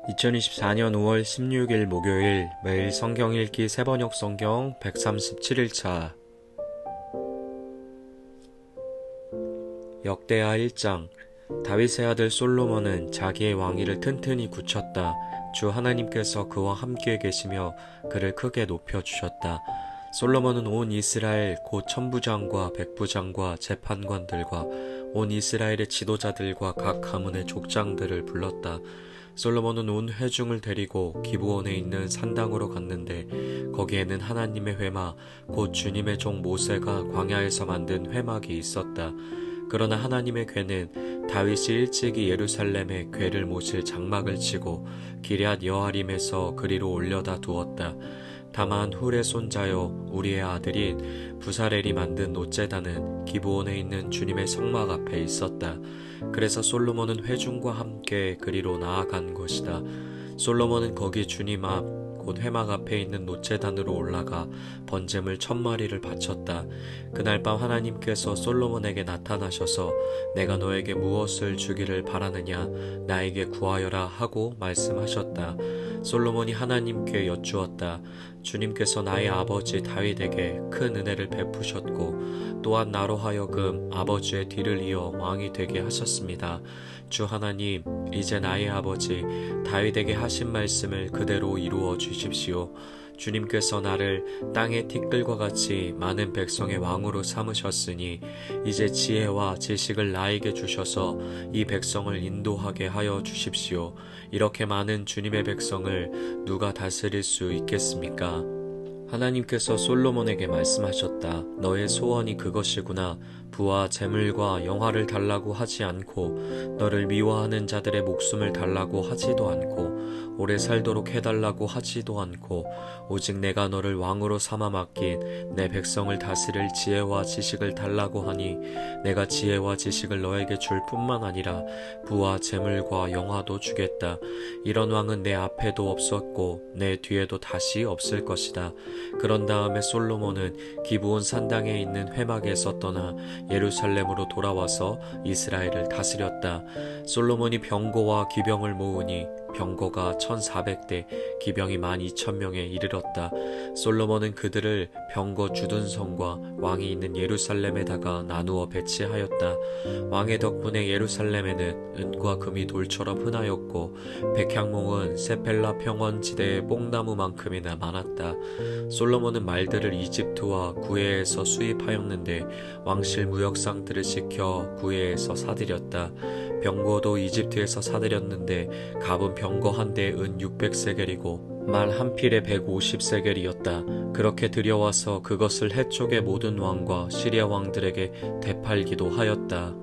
2024년 5월 16일 목요일 매일 성경 읽기 세번역 성경 137일차 역대하 1장. 다윗의 아들 솔로몬은 자기의 왕위를 튼튼히 굳혔다. 주 하나님께서 그와 함께 계시며 그를 크게 높여주셨다. 솔로몬은 온 이스라엘 곧 천부장과 백부장과 재판관들과 온 이스라엘의 지도자들과 각 가문의 족장들을 불렀다. 솔로몬은 온 회중을 데리고 기브온에 있는 산당으로 갔는데 거기에는 하나님의 회막 곧 주님의 종 모세가 광야에서 만든 회막이 있었다. 그러나 하나님의 궤는 다윗이 일찍이 예루살렘에 궤를 모실 장막을 치고 기럇 여아림에서 그리로 올려다 두었다. 다만 훌의 손자요 우리의 아들인 부살엘이 만든 놋제단은 기브온에 있는 주님의 성막 앞에 있었다. 그래서 솔로몬은 회중과 함께 그리로 나아간 것이다. 솔로몬은 거기 주님 앞 곧 회막 앞에 있는 놋제단으로 올라가 번제물 1000마리를 바쳤다. 그날 밤 하나님께서 솔로몬에게 나타나셔서 내가 너에게 무엇을 주기를 바라느냐 나에게 구하여라 하고 말씀하셨다. 솔로몬이 하나님께 여쭈었다. 주님께서 나의 아버지 다윗에게 큰 은혜를 베푸셨고 또한 나로 하여금 아버지의 뒤를 이어 왕이 되게 하셨습니다. 주 하나님, 이제 나의 아버지 다윗에게 하신 말씀을 그대로 이루어 주십시오. 주님께서 나를 땅의 티끌과 같이 많은 백성의 왕으로 삼으셨으니 이제 지혜와 지식을 나에게 주셔서 이 백성을 인도하게 하여 주십시오. 이렇게 많은 주님의 백성을 누가 다스릴 수 있겠습니까? 하나님께서 솔로몬에게 말씀하셨다. 너의 소원이 그것이구나. 부와 재물과 영화를 달라고 하지 않고 너를 미워하는 자들의 목숨을 달라고 하지도 않고 오래 살도록 해달라고 하지도 않고 오직 내가 너를 왕으로 삼아 맡긴 내 백성을 다스릴 지혜와 지식을 달라고 하니 내가 지혜와 지식을 너에게 줄 뿐만 아니라 부와 재물과 영화도 주겠다. 이런 왕은 내 앞에도 없었고 내 뒤에도 다시 없을 것이다. 그런 다음에 솔로몬은 기브온 산당에 있는 회막에서 떠나 예루살렘으로 돌아와서 이스라엘을 다스렸다. 솔로몬이 병거와 기병을 모으니 병거가 1400대, 기병이 12,000명에 이르렀다. 솔로몬은 그들을 병거 주둔성과 왕이 있는 예루살렘에다가 나누어 배치하였다. 왕의 덕분에 예루살렘에는 은과 금이 돌처럼 흔하였고 백향목은 세펠라 평원지대의 뽕나무만큼이나 많았다. 솔로몬은 말들을 이집트와 구해에서 수입하였는데 왕실 무역상들을 시켜 구해에서 사들였다. 병거도 이집트에서 사들였는데 갑은 병거 한 대에 은 600세겔이고 말 한 필에 150세겔이었다. 그렇게 들여와서 그것을 해쪽의 모든 왕과 시리아 왕들에게 되팔기도 하였다.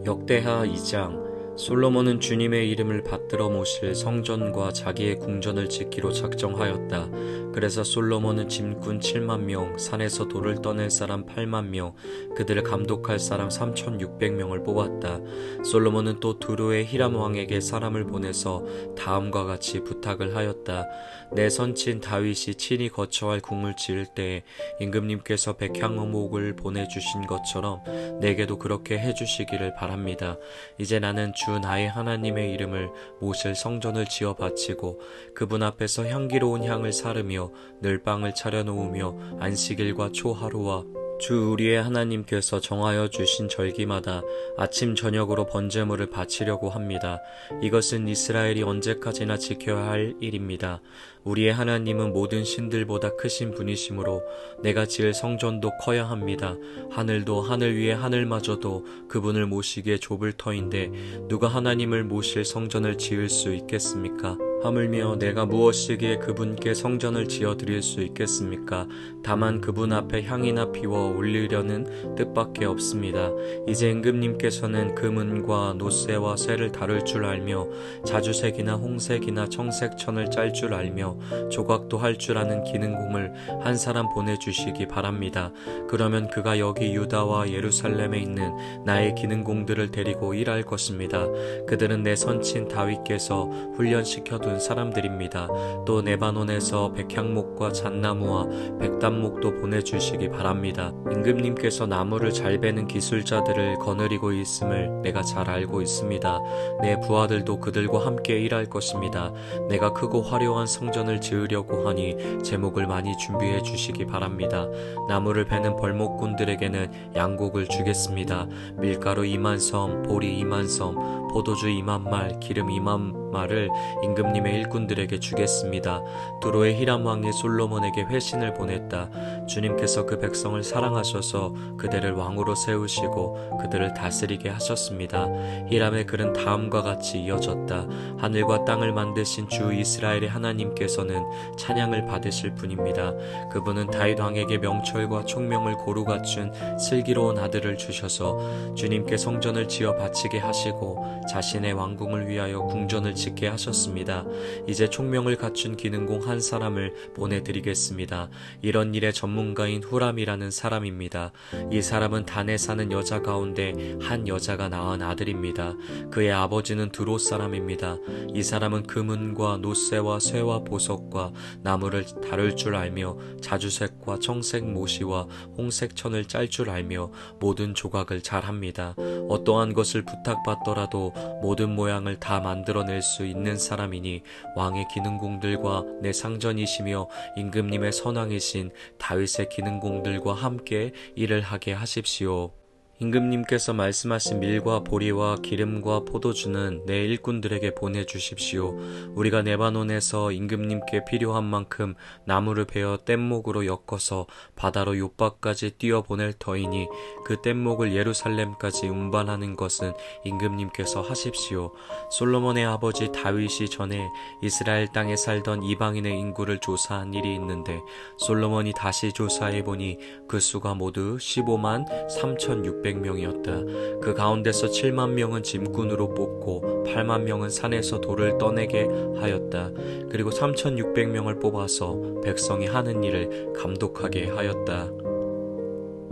역대하 2장. 솔로몬은 주님의 이름을 받들어 모실 성전과 자기의 궁전을 짓기로 작정하였다. 그래서 솔로몬은 짐꾼 7만 명, 산에서 돌을 떠낼 사람 8만 명, 그들을 감독할 사람 3,600명을 뽑았다. 솔로몬은 또 두루의 히람 왕에게 사람을 보내서 다음과 같이 부탁을 하였다. 내 선친 다윗이 친히 거처할 궁을 지을 때에 임금님께서 백향목을 보내주신 것처럼 내게도 그렇게 해주시기를 바랍니다. 이제 나는 주 나의 하나님의 이름을 모실 성전을 지어 바치고 그분 앞에서 향기로운 향을 사르며 늘 빵을 차려놓으며 안식일과 초하루와 주 우리의 하나님께서 정하여 주신 절기마다 아침 저녁으로 번제물을 바치려고 합니다. 이것은 이스라엘이 언제까지나 지켜야 할 일입니다. 우리의 하나님은 모든 신들보다 크신 분이시므로 내가 지을 성전도 커야 합니다. 하늘도 하늘 위에 하늘마저도 그분을 모시기에 좁을 터인데 누가 하나님을 모실 성전을 지을 수 있겠습니까? 하물며 내가 무엇이기에 그분께 성전을 지어드릴 수 있겠습니까? 다만 그분 앞에 향이나 피워 올리려는 뜻밖에 없습니다. 이제 임금님께서는 금은과 놋쇠와 쇠를 다룰 줄 알며 자주색이나 홍색이나 청색천을 짤 줄 알며 조각도 할 줄 아는 기능공을 한 사람 보내주시기 바랍니다. 그러면 그가 여기 유다와 예루살렘에 있는 나의 기능공들을 데리고 일할 것입니다. 그들은 내 선친 다윗께서 훈련시켜둔 모든 사람들입니다. 또 레바논에서 백향목과 잣나무와 백단목도 보내주시기 바랍니다. 임금님께서 나무를 잘 베는 기술자들을 거느리고 있음을 내가 잘 알고 있습니다. 내 부하들도 그들과 함께 일할 것입니다. 내가 크고 화려한 성전을 지으려고 하니 제목을 많이 준비해 주시기 바랍니다. 나무를 베는 벌목꾼들에게는 양곡을 주겠습니다. 밀가루 2만 섬, 보리 2만 섬, 포도주 2만 말, 기름 2만 말을 임금님의 일꾼들에게 주겠습니다. 두로의 히람 왕이 솔로몬에게 회신을 보냈다. 주님께서 그 백성을 사랑하셔서 그들을 왕으로 세우시고 그들을 다스리게 하셨습니다. 히람의 글은 다음과 같이 이어졌다. 하늘과 땅을 만드신 주 이스라엘의 하나님께서는 찬양을 받으실 분입니다. 그분은 다윗 왕에게 명철과 총명을 고루 갖춘 슬기로운 아들을 주셔서 주님께 성전을 지어 바치게 하시고 자신의 왕궁을 위하여 궁전을 짓게 하셨습니다. 이제 총명을 갖춘 기능공 한 사람을 보내드리겠습니다. 이런 일의 전문가인 후람이라는 사람입니다. 이 사람은 단에 사는 여자 가운데 한 여자가 낳은 아들입니다. 그의 아버지는 두로 사람입니다. 이 사람은 금은과 노쇠와 쇠와 보석과 나무를 다룰 줄 알며 자주색과 청색 모시와 홍색 천을 짤 줄 알며 모든 조각을 잘합니다. 어떠한 것을 부탁받더라도 모든 모양을 다 만들어낼 수 있는 사람이니 왕의 기능공들과 내 상전이시며 임금님의 선왕이신 다윗의 기능공들과 함께 일을 하게 하십시오. 임금님께서 말씀하신 밀과 보리와 기름과 포도주는 내 일꾼들에게 보내주십시오. 우리가 레바논에서 임금님께 필요한 만큼 나무를 베어 뗏목으로 엮어서 바다로 욥바까지 띄어보낼 터이니 그 뗏목을 예루살렘까지 운반하는 것은 임금님께서 하십시오. 솔로몬의 아버지 다윗이 전에 이스라엘 땅에 살던 이방인의 인구를 조사한 일이 있는데 솔로몬이 다시 조사해보니 그 수가 모두 15만 3,600명이었다. 그 가운데서 7만 명은 짐꾼으로 뽑고 8만 명은 산에서 돌을 떠내게 하였다. 그리고 3,600명을 뽑아서 백성이 하는 일을 감독하게 하였다.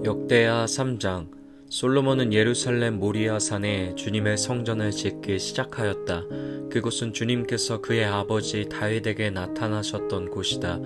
역대하 3장. 솔로몬은 예루살렘 모리아 산에 주님의 성전을 짓기 시작하였다. 그곳은 주님께서 그의 아버지 다윗에게 나타나셨던 곳이다.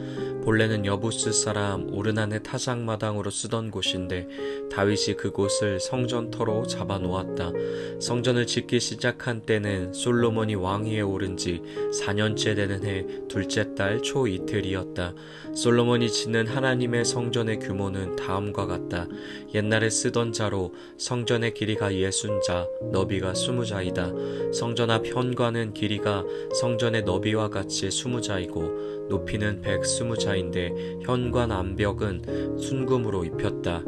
본래는 여부스 사람 오르난의 타작마당으로 쓰던 곳인데 다윗이 그곳을 성전터로 잡아놓았다. 성전을 짓기 시작한 때는 솔로몬이 왕위에 오른 지 4년째 되는 해 둘째 달 초 이틀이었다. 솔로몬이 짓는 하나님의 성전의 규모는 다음과 같다. 옛날에 쓰던 자로 성전의 길이가 60자, 너비가 20자이다. 성전 앞 현관은 길이가 성전의 너비와 같이 20자이고 높이는 120자인데 현관 암벽은 순금으로 입혔다.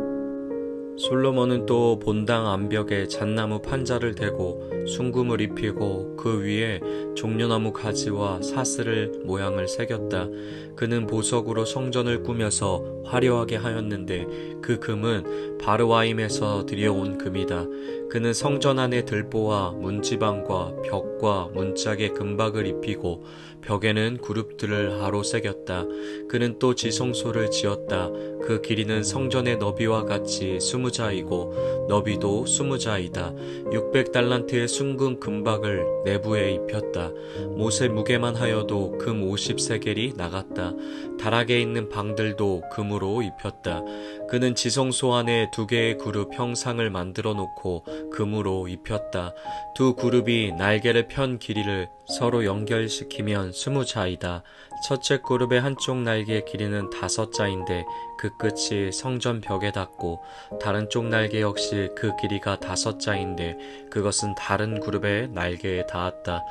솔로몬은 또 본당 암벽에 잣나무 판자를 대고 순금을 입히고 그 위에 종려나무 가지와 사슬을 모양을 새겼다. 그는 보석으로 성전을 꾸며서 화려하게 하였는데 그 금은 바르와임에서 들여온 금이다. 그는 성전 안에 들보와 문지방과 벽과 문짝에 금박을 입히고 벽에는 그룹들을 하로 새겼다. 그는 또 지성소를 지었다. 그 길이는 성전의 너비와 같이 20자이고 너비도 20자이다. 600달란트의 순금 금박을 내부에 입혔다. 못의 무게만 하여도 금 50세겔이 나갔다. 다락에 있는 방들도 금으로 입혔다. 그는 지성소 안에 2개의 그룹 형상을 만들어 놓고 금으로 입혔다. 2 그룹이 날개를 편 길이를 서로 연결시키면 20자이다. 첫째 그룹의 한쪽 날개의 길이는 5자인데 그 끝이 성전 벽에 닿고 다른 쪽 날개 역시 그 길이가 5자인데 그것은 다른 그룹의 날개에 닿았다.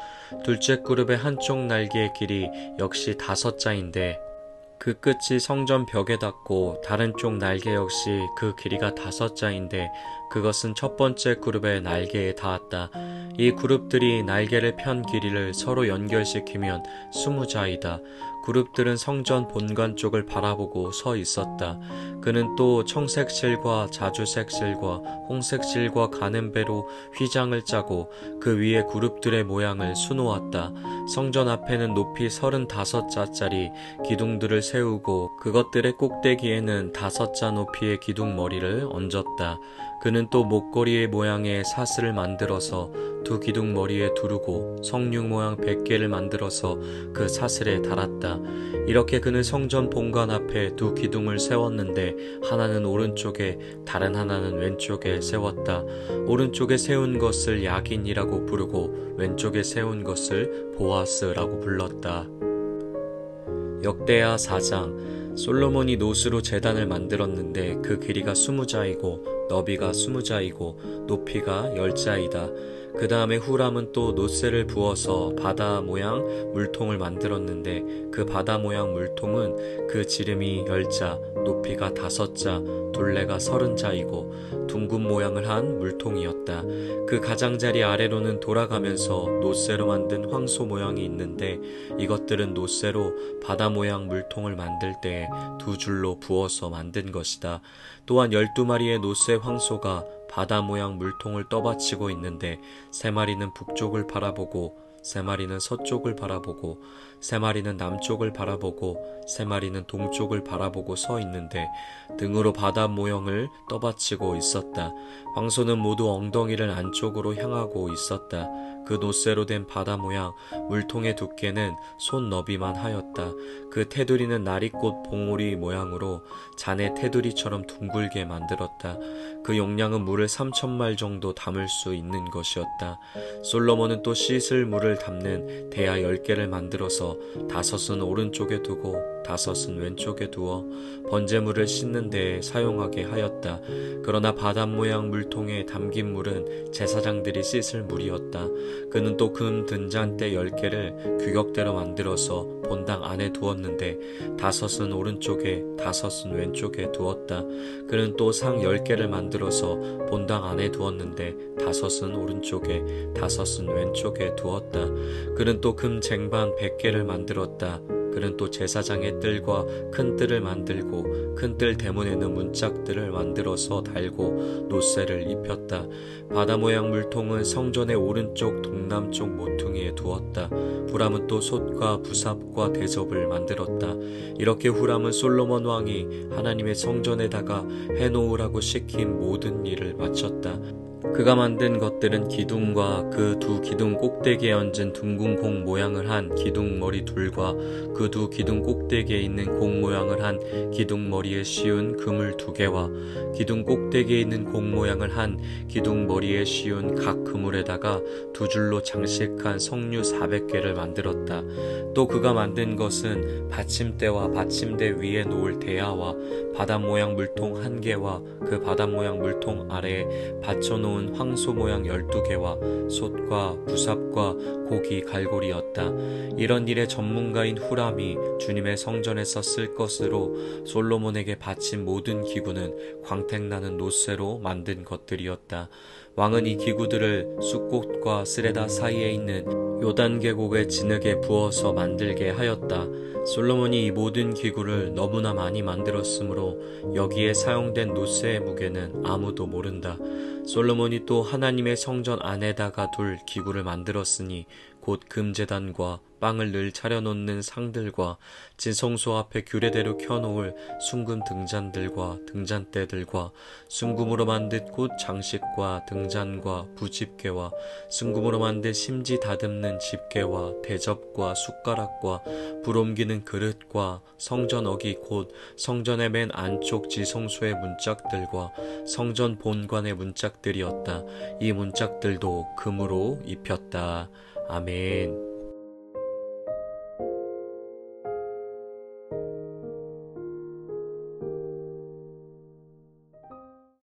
둘째 그룹의 한쪽 날개의 길이 역시 5자인데 그 끝이 성전 벽에 닿고 다른 쪽 날개 역시 그 길이가 5자인데 그것은 첫 번째 그룹의 날개에 닿았다. 이 그룹들이 날개를 편 길이를 서로 연결시키면 20자이다. 그룹들은 성전 본관 쪽을 바라보고 서 있었다. 그는 또 청색 실과 자주색 실과 홍색 실과 가는 배로 휘장을 짜고 그 위에 그룹들의 모양을 수놓았다. 성전 앞에는 높이 35자짜리 기둥들을 세우고 그것들의 꼭대기에는 5자 높이의 기둥 머리를 얹었다. 그는 또 목걸이의 모양의 사슬을 만들어서 두 기둥 머리에 두르고 성육 모양 100개를 만들어서 그 사슬에 달았다. 이렇게 그는 성전 본관 앞에 두 기둥을 세웠는데 하나는 오른쪽에 다른 하나는 왼쪽에 세웠다. 오른쪽에 세운 것을 야긴이라고 부르고 왼쪽에 세운 것을 보아스라고 불렀다. 역대하 4장. 솔로몬이 노스로 제단을 만들었는데 그 길이가 20자이고 너비가 20자이고 높이가 10자이다. 그 다음에 후람은 또 노새를 부어서 바다 모양 물통을 만들었는데 그 바다 모양 물통은 그 지름이 10자, 높이가 5자, 둘레가 30자이고 둥근 모양을 한 물통이었다. 그 가장자리 아래로는 돌아가면서 노새로 만든 황소 모양이 있는데 이것들은 노새로 바다 모양 물통을 만들 때 두 줄로 부어서 만든 것이다. 또한 12마리의 노새 황소가 바다 모양 물통을 떠받치고 있는데 3마리는 북쪽을 바라보고 3마리는 서쪽을 바라보고 3마리는 남쪽을 바라보고 3마리는 동쪽을 바라보고 서 있는데 등으로 바다 모형을 떠받치고 있었다. 황소는 모두 엉덩이를 안쪽으로 향하고 있었다. 그 노새로 된 바다 모양 물통의 두께는 손 너비만 하였다. 그 테두리는 나리꽃 봉오리 모양으로 잔의 테두리처럼 둥글게 만들었다. 그 용량은 물을 3,000말 정도 담을 수 있는 것이었다. 솔로몬은 또 씻을 물을 담는 대야 10개를 만들어서 5은 오른쪽에 두고 5은 왼쪽에 두어 번제물을 씻는 데에 사용하게 하였다. 그러나 바다 모양 물통에 담긴 물은 제사장들이 씻을 물이었다. 그는 또 금 등잔대 10개를 규격대로 만들어서 본당 안에 두었는데 5은 오른쪽에 5은 왼쪽에 두었다. 그는 또 상 10개를 만들어서 본당 안에 두었는데 5은 오른쪽에 5은 왼쪽에 두었다. 그는 또 금 쟁반 100개를 만들었다. 그는 또 제사장의 뜰과 큰 뜰을 만들고 큰 뜰 대문에는 문짝들을 만들어서 달고 노새를 입혔다. 바다 모양 물통은 성전의 오른쪽 동남쪽 모퉁이에 두었다. 후람은 또 솥과 부삽과 대접을 만들었다. 이렇게 후람은 솔로몬 왕이 하나님의 성전에다가 해놓으라고 시킨 모든 일을 마쳤다. 그가 만든 것들은 기둥과 그 두 기둥 꼭대기에 얹은 둥근 공 모양을 한 기둥 머리 둘과 그 두 기둥 꼭대기에 있는 공 모양을 한 기둥 머리에 씌운 그물 2개와 기둥 꼭대기에 있는 공 모양을 한 기둥 머리에 씌운 각 그물에다가 두 줄로 장식한 석류 400개를 만들었다. 또 그가 만든 것은 받침대와 받침대 위에 놓을 대야와 바다 모양 물통 1개와 그 바다 모양 물통 아래에 받쳐놓은 황소 모양 12개와 솥과 부삽과 고기 갈고리였다. 이런 일의 전문가인 후람이 주님의 성전에서 쓸 것으로 솔로몬에게 바친 모든 기구는 광택나는 노새로 만든 것들이었다. 왕은 이 기구들을 숫꽃과 스레다 사이에 있는 요단 계곡의 진흙에 부어서 만들게 하였다. 솔로몬이 이 모든 기구를 너무나 많이 만들었으므로 여기에 사용된 노새의 무게는 아무도 모른다. 솔로몬이 또 하나님의 성전 안에다가 둘 기구를 만들었으니 곧 금제단과 빵을 늘 차려놓는 상들과 진성소 앞에 규례대로 켜놓을 순금 등잔들과 등잔대들과 순금으로 만든 꽃 장식과 등잔과 부집게와 순금으로 만든 심지 다듬는 집게와 대접과 숟가락과 불 옮기는 그릇과 성전 어기 곧 성전의 맨 안쪽 지성소의 문짝들과 성전 본관의 문짝들이었다. 이 문짝들도 금으로 입혔다. 아멘.